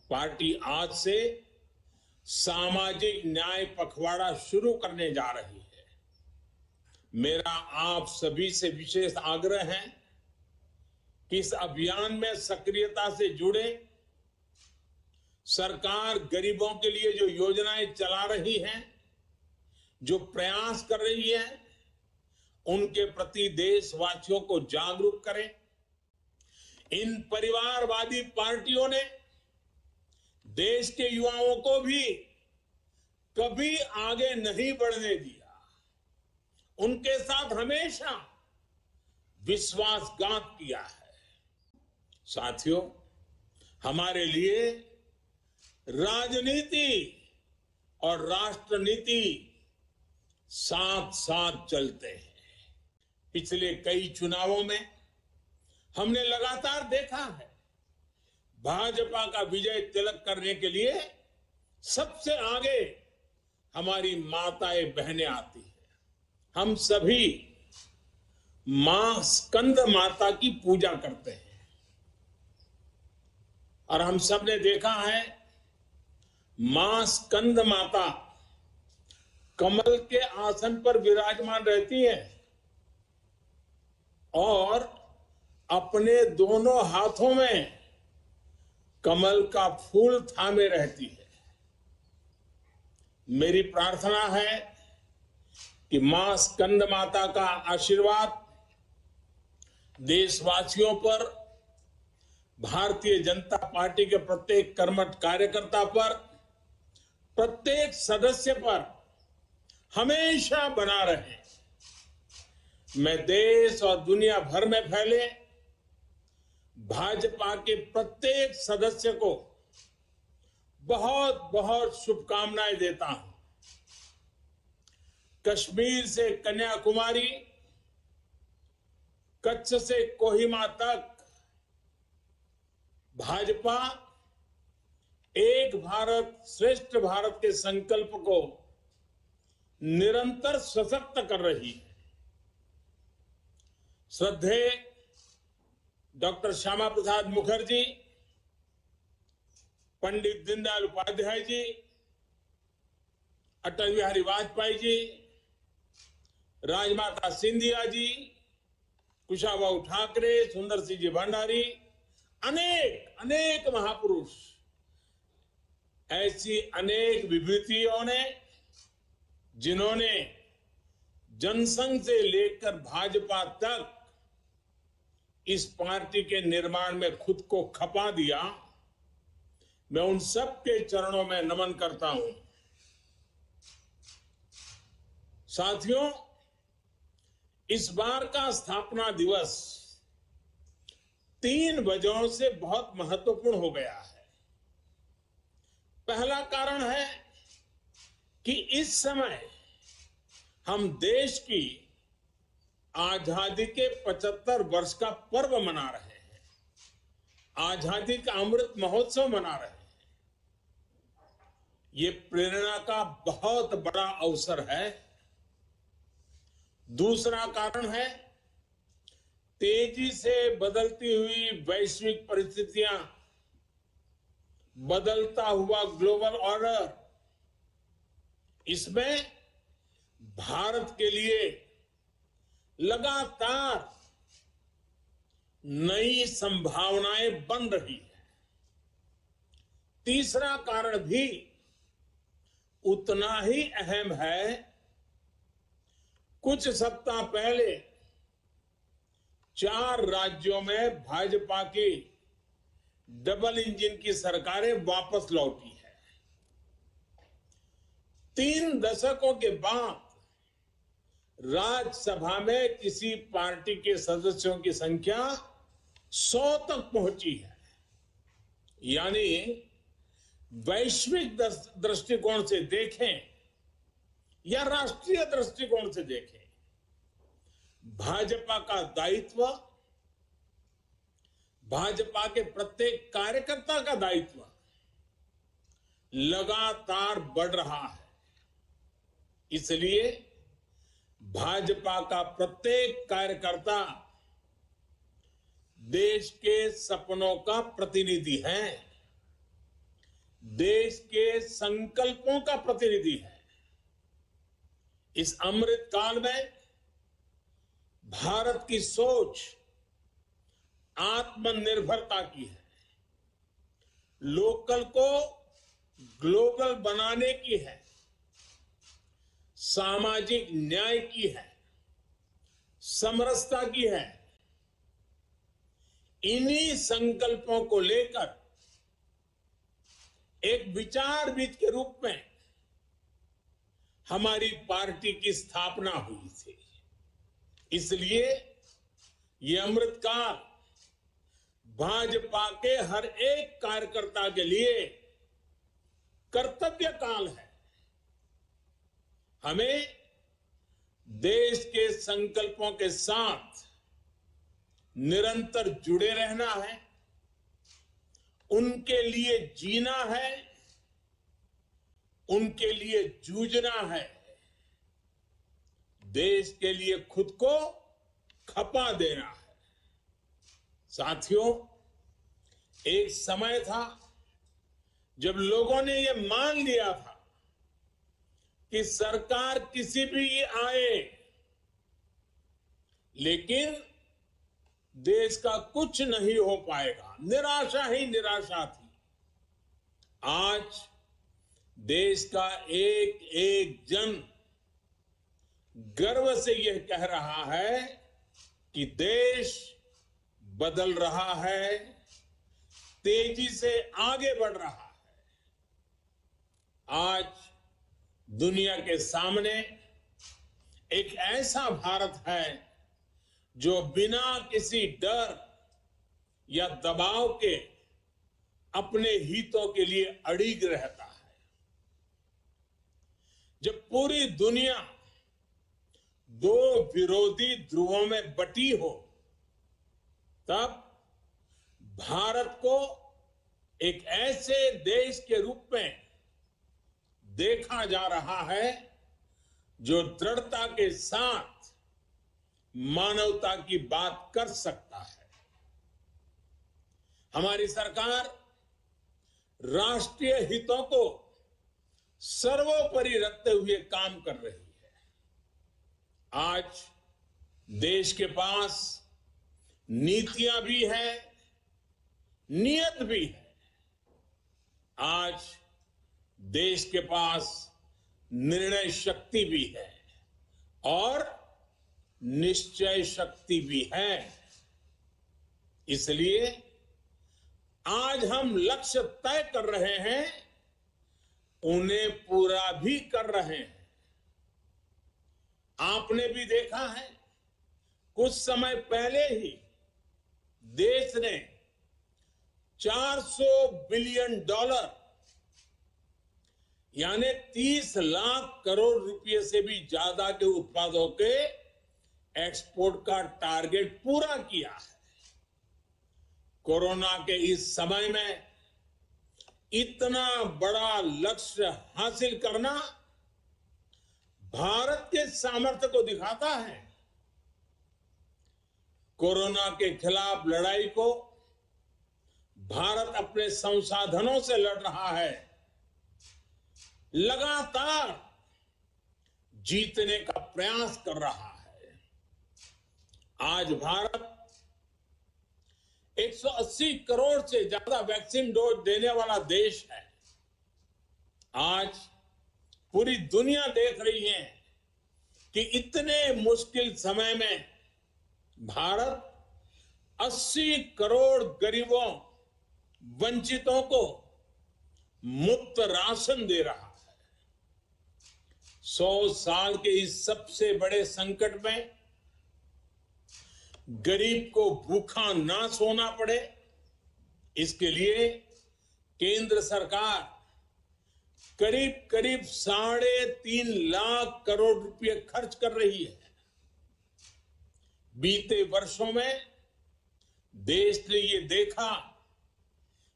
Party आज से सामाजिक न्याय पखवाड़ा शुरू करने जा रही है। मेरा आप सभी से विशेष आग्रह है कि इस अभियान में सक्रियता से जुड़े। सरकार गरीबों के लिए जो योजनाएं चला रही है, जो प्रयास कर रही है, उनके प्रति देशवासियों को जागरूक करें। इन परिवारवादी पार्टियों ने देश के युवाओं को भी कभी आगे नहीं बढ़ने दिया। उनके साथ हमेशा विश्वासघात किया है। साथियों, हमारे लिए राजनीति और राष्ट्रनीति साथ साथ चलते हैं। पिछले कई चुनावों में हमने लगातार देखा है, भाजपा का विजय तिलक करने के लिए सबसे आगे हमारी माताएं बहनें आती हैं। हम सभी मां स्कंद माता की पूजा करते हैं और हम सब ने देखा है, मां स्कंद माता कमल के आसन पर विराजमान रहती है और अपने दोनों हाथों में कमल का फूल थामे रहती है। मेरी प्रार्थना है कि मां स्कंद माता का आशीर्वाद देशवासियों पर, भारतीय जनता पार्टी के प्रत्येक कर्मठ कार्यकर्ता पर, प्रत्येक सदस्य पर हमेशा बना रहे। मैं देश और दुनिया भर में फैले भाजपा के प्रत्येक सदस्य को बहुत बहुत शुभकामनाएं देता हूं। कश्मीर से कन्याकुमारी, कच्छ से कोहिमा तक भाजपा एक भारत श्रेष्ठ भारत के संकल्प को निरंतर सशक्त कर रही है। श्रद्धेय डॉक्टर श्यामा प्रसाद मुखर्जी, पंडित दीनदयाल उपाध्याय जी, अटल बिहारी वाजपेयी जी, राजमाता सिंधिया जी, कुशाभाऊ ठाकरे, सुंदर सिंह जी भंडारी, अनेक अनेक महापुरुष, ऐसी अनेक विभूतियों ने, जिन्होंने जनसंघ से लेकर भाजपा तक इस पार्टी के निर्माण में खुद को खपा दिया, मैं उन सब के चरणों में नमन करता हूं। साथियों, इस बार का स्थापना दिवस 3 वजहों से बहुत महत्वपूर्ण हो गया है। पहला कारण है कि इस समय हम देश की आजादी के 75 वर्ष का पर्व मना रहे हैं, आजादी का अमृत महोत्सव मना रहे हैं। ये प्रेरणा का बहुत बड़ा अवसर है। दूसरा कारण है तेजी से बदलती हुई वैश्विक परिस्थितियां, बदलता हुआ ग्लोबल ऑर्डर। इसमें भारत के लिए लगातार नई संभावनाएं बन रही है। तीसरा कारण भी उतना ही अहम है। कुछ सप्ताह पहले 4 राज्यों में भाजपा की डबल इंजन की सरकारें वापस लौटी है। 3 दशकों के बाद राज्यसभा में किसी पार्टी के सदस्यों की संख्या 100 तक पहुंची है। यानी वैश्विक दृष्टिकोण से देखें या राष्ट्रीय दृष्टिकोण से देखें, भाजपा का दायित्व, भाजपा के प्रत्येक कार्यकर्ता का दायित्व लगातार बढ़ रहा है। इसलिए भाजपा का प्रत्येक कार्यकर्ता देश के सपनों का प्रतिनिधि है। देश के संकल्पों का प्रतिनिधि है। इस अमृत काल में भारत की सोच आत्मनिर्भरता की है, लोकल को ग्लोबल बनाने की है, सामाजिक न्याय की है, समरसता की है। इन्हीं संकल्पों को लेकर एक विचारविद के रूप में हमारी पार्टी की स्थापना हुई थी। इसलिए ये अमृत काल भाजपा के हर एक कार्यकर्ता के लिए कर्तव्य काल है। हमें देश के संकल्पों के साथ निरंतर जुड़े रहना है, उनके लिए जीना है, उनके लिए जूझना है, देश के लिए खुद को खपा देना है। साथियों, एक समय था जब लोगों ने यह मान लिया था कि सरकार किसी भी आए, लेकिन देश का कुछ नहीं हो पाएगा। निराशा ही निराशा थी। आज देश का एक एक जन गर्व से यह कह रहा है कि देश बदल रहा है, तेजी से आगे बढ़ रहा है। आज दुनिया के सामने एक ऐसा भारत है जो बिना किसी डर या दबाव के अपने हितों के लिए अड़िग रहता है। जब पूरी दुनिया दो विरोधी ध्रुवों में बटी हो, तब भारत को एक ऐसे देश के रूप में देखा जा रहा है जो दृढ़ता के साथ मानवता की बात कर सकता है। हमारी सरकार राष्ट्रीय हितों को सर्वोपरि रखते हुए काम कर रही है। आज देश के पास नीतियां भी है, नियत भी है। आज देश के पास निर्णय शक्ति भी है और निश्चय शक्ति भी है। इसलिए आज हम लक्ष्य तय कर रहे हैं, उन्हें पूरा भी कर रहे हैं। आपने भी देखा है, कुछ समय पहले ही देश ने $400 बिलियन यानी 30 लाख करोड़ रुपए से भी ज्यादा के उत्पादों के एक्सपोर्ट का टारगेट पूरा किया है। कोरोना के इस समय में इतना बड़ा लक्ष्य हासिल करना भारत के सामर्थ्य को दिखाता है। कोरोना के खिलाफ लड़ाई को भारत अपने संसाधनों से लड़ रहा है, लगातार जीतने का प्रयास कर रहा है। आज भारत 180 करोड़ से ज्यादा वैक्सीन डोज देने वाला देश है। आज पूरी दुनिया देख रही है कि इतने मुश्किल समय में भारत 80 करोड़ गरीबों, वंचितों को मुफ्त राशन दे रहा है। 100 साल के इस सबसे बड़े संकट में गरीब को भूखा ना सोना पड़े, इसके लिए केंद्र सरकार करीब करीब 3.5 लाख करोड़ रुपए खर्च कर रही है। बीते वर्षों में देश ने ये देखा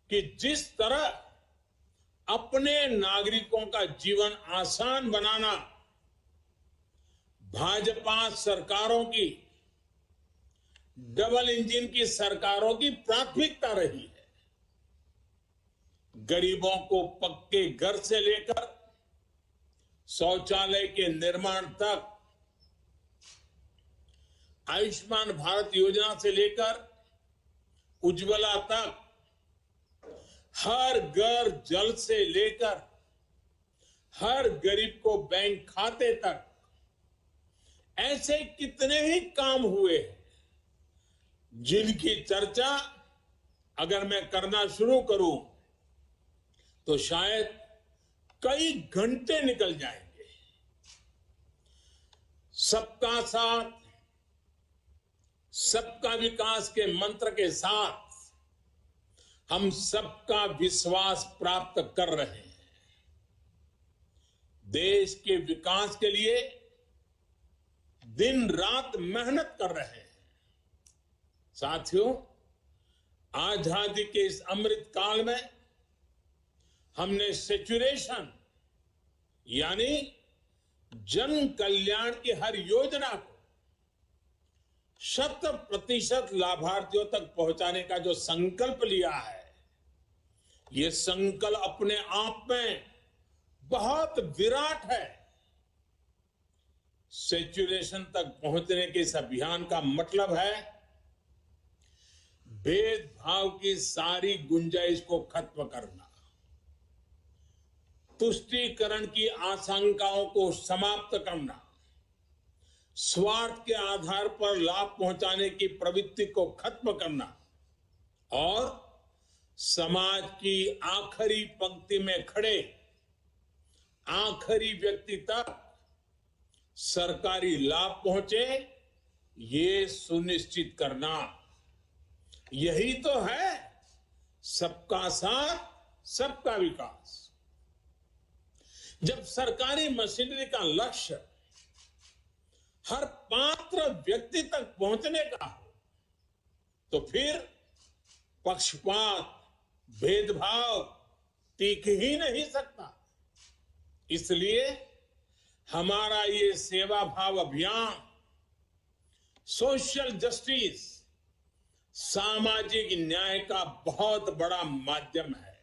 कि जिस तरह अपने नागरिकों का जीवन आसान बनाना भाजपा सरकारों की, डबल इंजन की सरकारों की प्राथमिकता रही है, गरीबों को पक्के घर से लेकर शौचालय के निर्माण तक, आयुष्मान भारत योजना से लेकर उज्ज्वला तक, हर घर जल से लेकर हर गरीब को बैंक खाते तक, ऐसे कितने ही काम हुए हैं जिनकी चर्चा अगर मैं करना शुरू करूं तो शायद कई घंटे निकल जाएंगे। सबका साथ, सबका विकास के मंत्र के साथ हम सबका विश्वास प्राप्त कर रहे हैं। देश के विकास के लिए दिन रात मेहनत कर रहे हैं। साथियों, आजादी के इस अमृत काल में हमने सेचुरेशन यानी जन कल्याण की हर योजना को 100% लाभार्थियों तक पहुंचाने का जो संकल्प लिया है, ये संकल्प अपने आप में बहुत विराट है। सेचुरेशन तक पहुंचने के इस अभियान का मतलब है भेदभाव की सारी गुंजाइश को खत्म करना, तुष्टीकरण की आशंकाओं को समाप्त करना, स्वार्थ के आधार पर लाभ पहुंचाने की प्रवृत्ति को खत्म करना और समाज की आखिरी पंक्ति में खड़े आखिरी व्यक्ति तक सरकारी लाभ पहुंचे, ये सुनिश्चित करना। यही तो है सबका साथ, सबका विकास। जब सरकारी मशीनरी का लक्ष्य हर पात्र व्यक्ति तक पहुंचने का हो तो फिर पक्षपात, भेदभाव टिक ही नहीं सकता। इसलिए हमारा ये सेवा भाव अभियान सोशल जस्टिस, सामाजिक न्याय का बहुत बड़ा माध्यम है।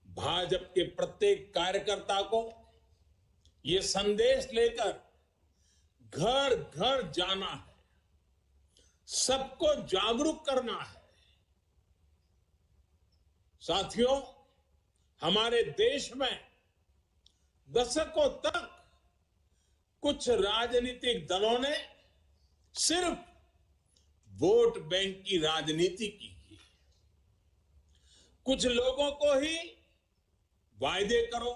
भाजपा के प्रत्येक कार्यकर्ता को ये संदेश लेकर घर घर जाना है, सबको जागरूक करना है। साथियों, हमारे देश में दशकों तक कुछ राजनीतिक दलों ने सिर्फ वोट बैंक की राजनीति की। कुछ लोगों को ही वायदे करो,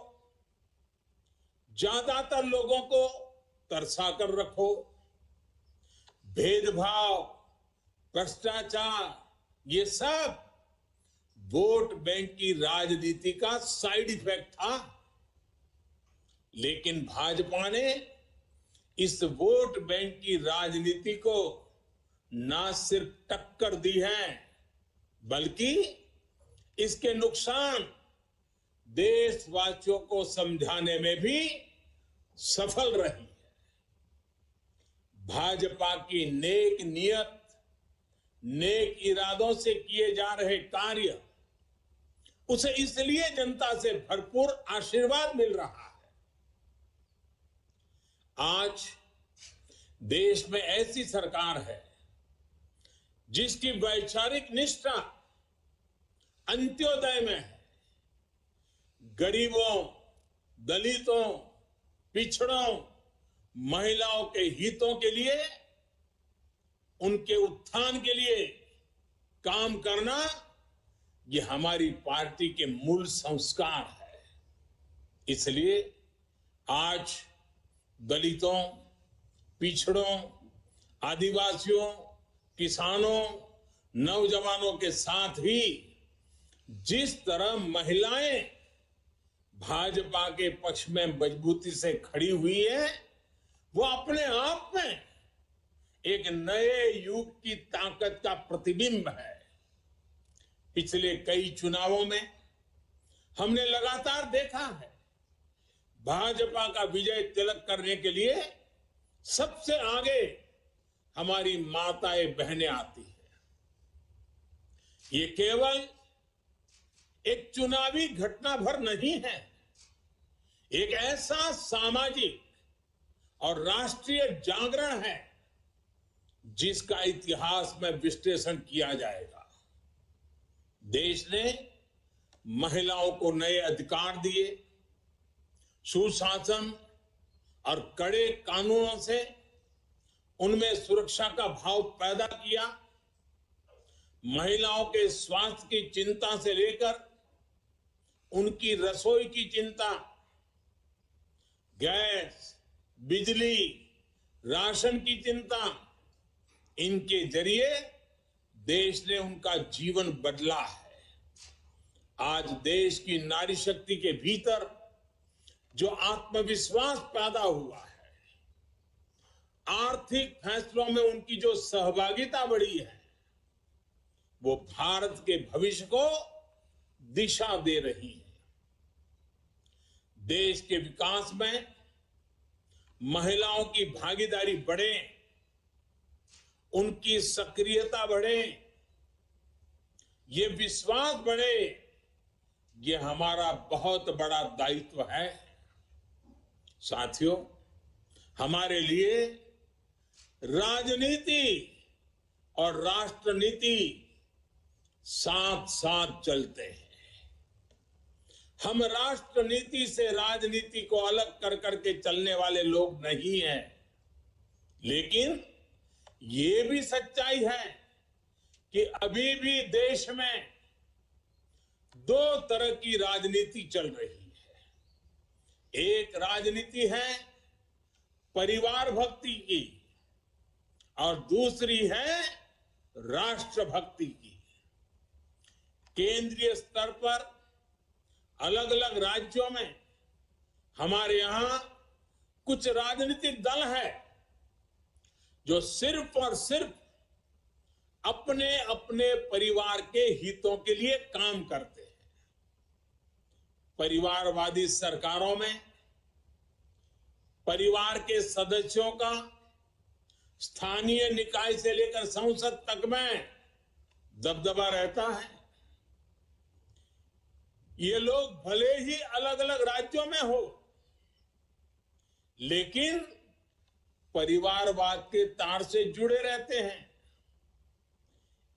ज्यादातर लोगों को तरसा कर रखो। भेदभाव, भ्रष्टाचार, ये सब वोट बैंक की राजनीति का साइड इफेक्ट था। लेकिन भाजपा ने इस वोट बैंक की राजनीति को ना सिर्फ टक्कर दी है, बल्कि इसके नुकसान देशवासियों को समझाने में भी सफल रही है। भाजपा की नेक नियत, नेक इरादों से किए जा रहे कार्य, उसे इसलिए जनता से भरपूर आशीर्वाद मिल रहा है। आज देश में ऐसी सरकार है जिसकी वैचारिक निष्ठा अंत्योदय में है। गरीबों, दलितों, पिछड़ों, महिलाओं के हितों के लिए, उनके उत्थान के लिए काम करना, ये हमारी पार्टी के मूल संस्कार है। इसलिए आज दलितों, पिछड़ों, आदिवासियों, किसानों, नौजवानों के साथ ही जिस तरह महिलाएं भाजपा के पक्ष में मजबूती से खड़ी हुई है, वो अपने आप में एक नए युग की ताकत का प्रतिबिंब है। पिछले कई चुनावों में हमने लगातार देखा है, भाजपा का विजय तिलक करने के लिए सबसे आगे हमारी माताएं बहनें आती है। ये केवल एक चुनावी घटना भर नहीं है, एक ऐसा सामाजिक और राष्ट्रीय जागरण है जिसका इतिहास में विश्लेषण किया जाएगा। देश ने महिलाओं को नए अधिकार दिए, सुशासन और कड़े कानूनों से उनमें सुरक्षा का भाव पैदा किया। महिलाओं के स्वास्थ्य की चिंता से लेकर उनकी रसोई की चिंता, गैस, बिजली, राशन की चिंता, इनके जरिए देश ने उनका जीवन बदला है। आज देश की नारी शक्ति के भीतर जो आत्मविश्वास पैदा हुआ है, आर्थिक फैसलों में उनकी जो सहभागिता बढ़ी है, वो भारत के भविष्य को दिशा दे रही है। देश के विकास में महिलाओं की भागीदारी बढ़े, उनकी सक्रियता बढ़े, ये विश्वास बढ़े, ये हमारा बहुत बड़ा दायित्व है। साथियों, हमारे लिए राजनीति और राष्ट्रनीति साथ साथ चलते हैं। हम राष्ट्रनीति से राजनीति को अलग कर करके चलने वाले लोग नहीं हैं, लेकिन ये भी सच्चाई है कि अभी भी देश में दो तरह की राजनीति चल रही है। एक राजनीति है परिवार भक्ति की और दूसरी है राष्ट्र भक्ति की। केंद्रीय स्तर पर अलग अलग राज्यों में हमारे यहां कुछ राजनीतिक दल है जो सिर्फ और सिर्फ अपने अपने परिवार के हितों के लिए काम करते हैं। परिवारवादी सरकारों में परिवार के सदस्यों का स्थानीय निकाय से लेकर संसद तक में दबदबा रहता है। ये लोग भले ही अलग अलग राज्यों में हो, लेकिन परिवारवाद के तार से जुड़े रहते हैं।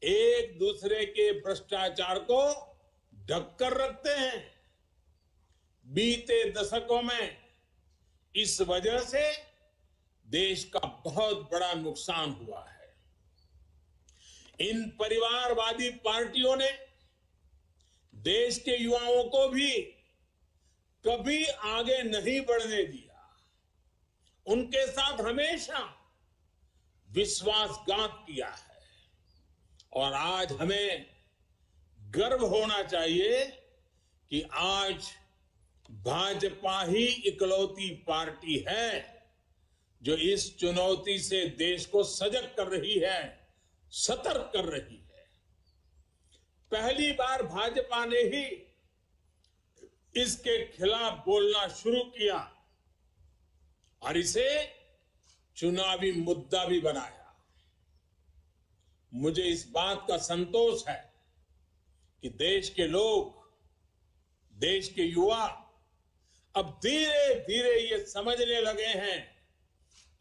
एक दूसरे के भ्रष्टाचार को ढककर रखते हैं। बीते दशकों में इस वजह से देश का बहुत बड़ा नुकसान हुआ है। इन परिवारवादी पार्टियों ने देश के युवाओं को भी कभी आगे नहीं बढ़ने दिया। उनके साथ हमेशा विश्वासघात किया है। और आज हमें गर्व होना चाहिए कि आज भाजपा ही इकलौती पार्टी है जो इस चुनौती से देश को सजग कर रही है, सतर्क कर रही है। पहली बार भाजपा ने ही इसके खिलाफ बोलना शुरू किया और इसे चुनावी मुद्दा भी बनाया। मुझे इस बात का संतोष है कि देश के लोग, देश के युवा अब धीरे धीरे ये समझने लगे हैं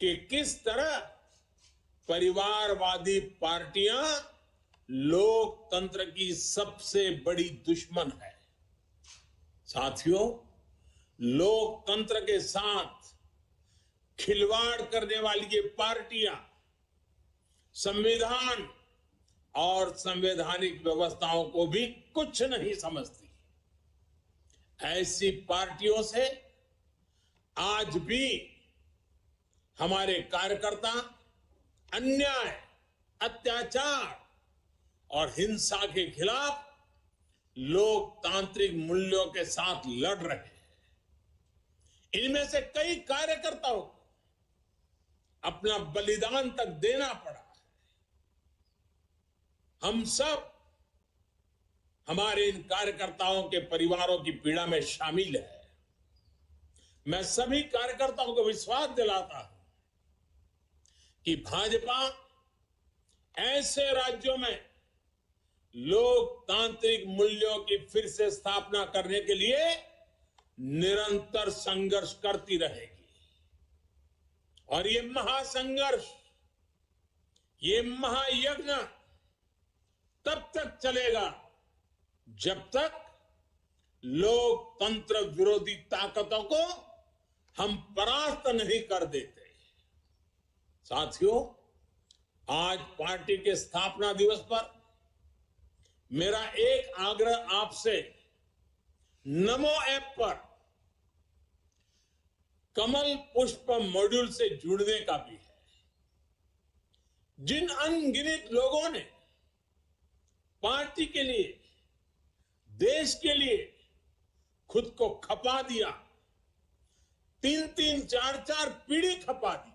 कि किस तरह परिवारवादी पार्टियां लोकतंत्र की सबसे बड़ी दुश्मन है। साथियों, लोकतंत्र के साथ खिलवाड़ करने वाली ये पार्टियां संविधान और संवैधानिक व्यवस्थाओं को भी कुछ नहीं समझती। ऐसी पार्टियों से आज भी हमारे कार्यकर्ता अन्याय, अत्याचार और हिंसा के खिलाफ लोकतांत्रिक मूल्यों के साथ लड़ रहे हैं। इनमें से कई कार्यकर्ताओं को अपना बलिदान तक देना पड़ा है। हम सब हमारे इन कार्यकर्ताओं के परिवारों की पीड़ा में शामिल है। मैं सभी कार्यकर्ताओं को विश्वास दिलाता हूं कि भाजपा ऐसे राज्यों में लोकतांत्रिक मूल्यों की फिर से स्थापना करने के लिए निरंतर संघर्ष करती रहेगी। और ये महासंघर्ष, ये महायज्ञ तब तक चलेगा जब तक लोकतंत्र विरोधी ताकतों को हम परास्त नहीं कर देते। साथियों, आज पार्टी के स्थापना दिवस पर मेरा एक आग्रह आपसे नमो ऐप पर कमल पुष्प मॉड्यूल से जुड़ने का भी है। जिन अनगिनत लोगों ने पार्टी के लिए, देश के लिए खुद को खपा दिया, 3-3, 4-4 पीढ़ी खपा दी,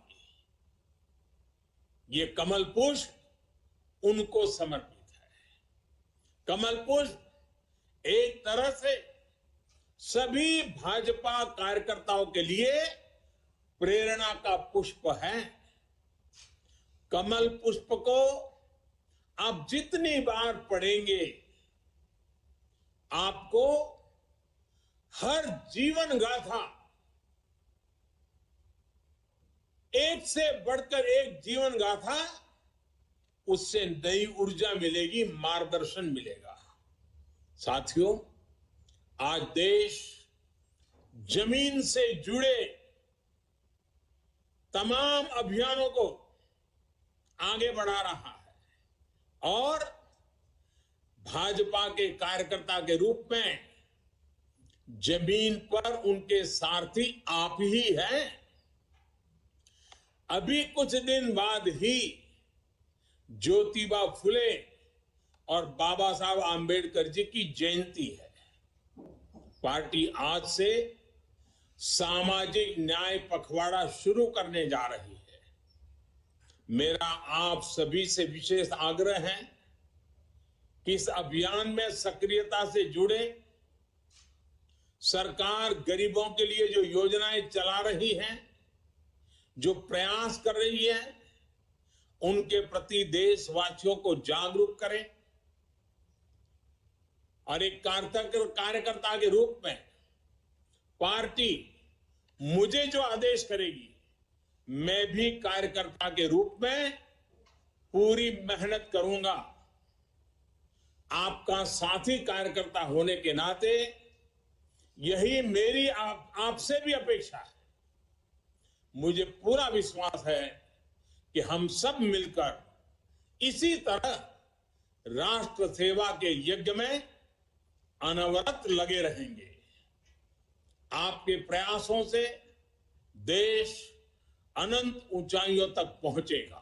ये कमल पुष्प उनको समर्पित है। कमल पुष्प एक तरह से सभी भाजपा कार्यकर्ताओं के लिए प्रेरणा का पुष्प है। कमल पुष्प को आप जितनी बार पढ़ेंगे, आपको हर जीवन गाथा, एक से बढ़कर एक जीवन गाथा, उससे नई ऊर्जा मिलेगी, मार्गदर्शन मिलेगा। साथियों, आज देश जमीन से जुड़े तमाम अभियानों को आगे बढ़ा रहा है और भाजपा के कार्यकर्ता के रूप में जमीन पर उनके सारथी आप ही हैं। अभी कुछ दिन बाद ही ज्योतिबा फुले और बाबा साहब आंबेडकर जी की जयंती है। पार्टी आज से सामाजिक न्याय पखवाड़ा शुरू करने जा रही है। मेरा आप सभी से विशेष आग्रह है कि इस अभियान में सक्रियता से जुड़े। सरकार गरीबों के लिए जो योजनाएं चला रही है, जो प्रयास कर रही है, उनके प्रति देशवासियों को जागरूक करें और एक कार्यकर्ता के रूप में पार्टी मुझे जो आदेश करेगी, मैं भी कार्यकर्ता के रूप में पूरी मेहनत करूंगा। आपका साथी कार्यकर्ता होने के नाते यही मेरी आपसे भी अपेक्षा है। मुझे पूरा विश्वास है कि हम सब मिलकर इसी तरह राष्ट्र सेवा के यज्ञ में अनवरत लगे रहेंगे। आपके प्रयासों से देश अनंत ऊंचाइयों तक पहुंचेगा।